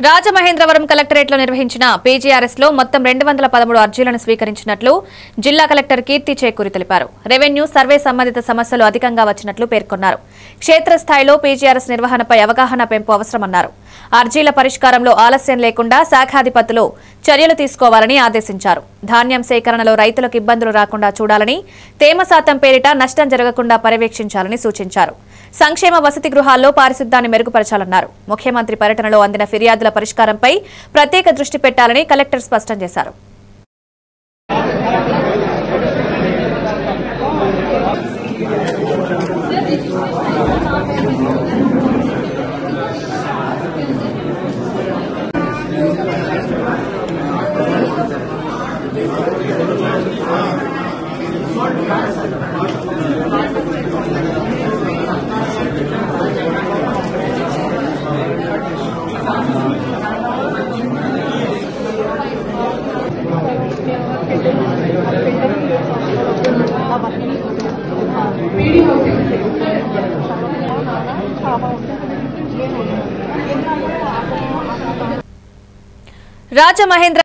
రాజమహేంద్రవరం కలెక్టరేట్లో నిర్వహించిన పీజీఆర్ఎస్ లో మొత్తం 213 అర్జీలను స్వీకరించినట్లు జిల్లా కలెక్టర్ కీర్తి చేకూరి తెలిపారు. రెవెన్యూ సర్వే సంబంధిత సమస్యలు అధికంగా వచ్చినట్లు పేర్కొన్నారు. క్షేత్రస్థాయిలో పీజీఆర్ఎస్ నిర్వహణపై అవగాహన పెంపు అవసరమన్నారు. అర్జీల పరిష్కారంలో ఆలస్యం లేకుండా శాఖాధిపతులు చర్యలు తీసుకోవాలని ఆదేశించారు. ధాన్యం సేకరణలో రైతులకు ఇబ్బందులు రాకుండా చూడాలని, తేమ శాతం పేరిట నష్టం జరగకుండా పర్యవేక్షించాలని సూచించారు. సంక్షేమ వసతి గృహాల్లో పారిశుద్ధ్యాన్ని మెరుగుపరచాలన్నారు. ముఖ్యమంత్రి పర్యటనలో అందిన ఫిర్యాదుల పరిష్కారంపై ప్రత్యేక దృష్టి పెట్టాలని కలెక్టర్ స్పష్టం చేశారు. రాజమహేంద్ర